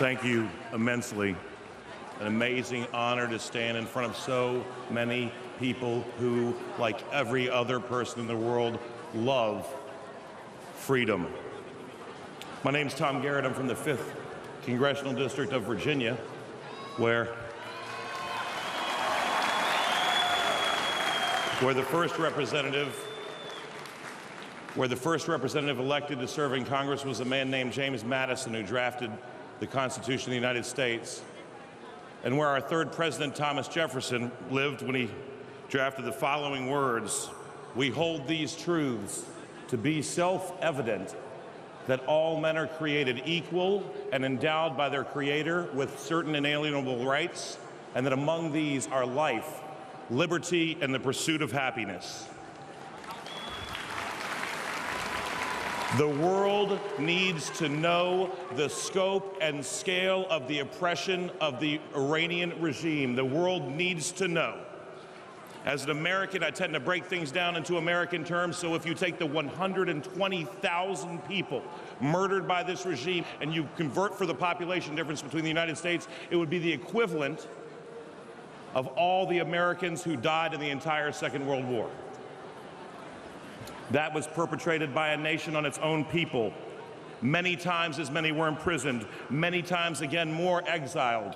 Thank you immensely. An amazing honor to stand in front of so many people who, like every other person in the world, love freedom. My name's Tom Garrett. I'm from the 5th Congressional District of Virginia, where the first representative elected to serve in Congress was a man named James Madison, who drafted the Constitution of the United States, and where our third president, Thomas Jefferson, lived when he drafted the following words: "We hold these truths to be self-evident, that all men are created equal and endowed by their Creator with certain inalienable rights, and that among these are life, liberty, and the pursuit of happiness." The world needs to know the scope and scale of the oppression of the Iranian regime. The world needs to know. As an American, I tend to break things down into American terms, so if you take the 120,000 people murdered by this regime and you convert for the population difference between the United States, it would be the equivalent of all the Americans who died in the entire Second World War. That was perpetrated by a nation on its own people. Many times as many were imprisoned, many times again more exiled.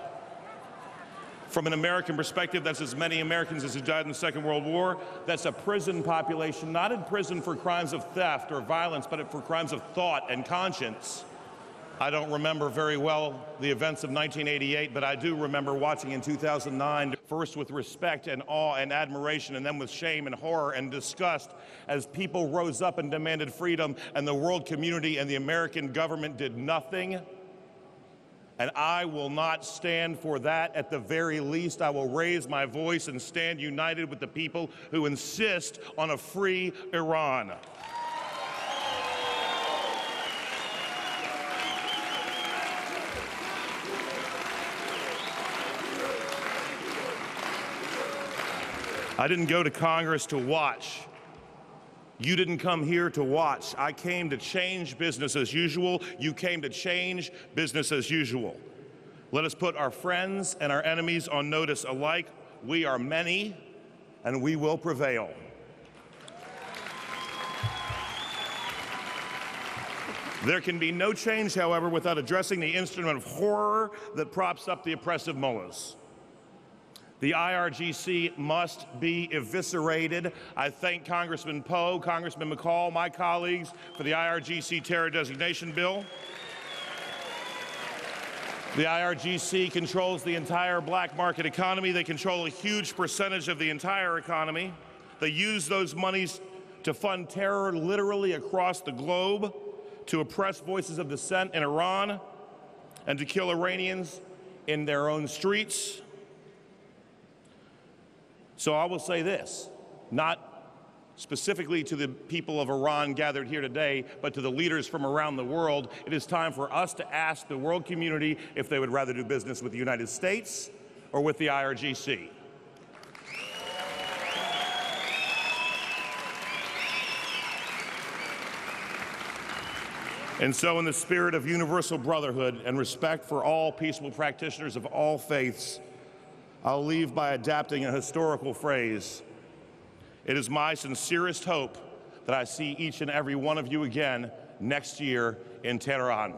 From an American perspective, that's as many Americans as who died in the Second World War. That's a prison population, not in prison for crimes of theft or violence, but for crimes of thought and conscience. I don't remember very well the events of 1988, but I do remember watching in 2009, first with respect and awe and admiration, and then with shame and horror and disgust, as people rose up and demanded freedom, and the world community and the American government did nothing. And I will not stand for that. At the very least, I will raise my voice and stand united with the people who insist on a free Iran. I didn't go to Congress to watch. You didn't come here to watch. I came to change business as usual. You came to change business as usual. Let us put our friends and our enemies on notice alike. We are many, and we will prevail. There can be no change, however, without addressing the instrument of horror that props up the oppressive mullahs. The IRGC must be eviscerated. I thank Congressman Poe, Congressman McCall, my colleagues, for the IRGC terror designation bill. The IRGC controls the entire black market economy. They control a huge percentage of the entire economy. They use those monies to fund terror literally across the globe, to oppress voices of dissent in Iran, and to kill Iranians in their own streets. So I will say this, not specifically to the people of Iran gathered here today, but to the leaders from around the world. It is time for us to ask the world community if they would rather do business with the United States or with the IRGC. And so, in the spirit of universal brotherhood and respect for all peaceful practitioners of all faiths, I'll leave by adapting a historical phrase. It is my sincerest hope that I see each and every one of you again next year in Tehran.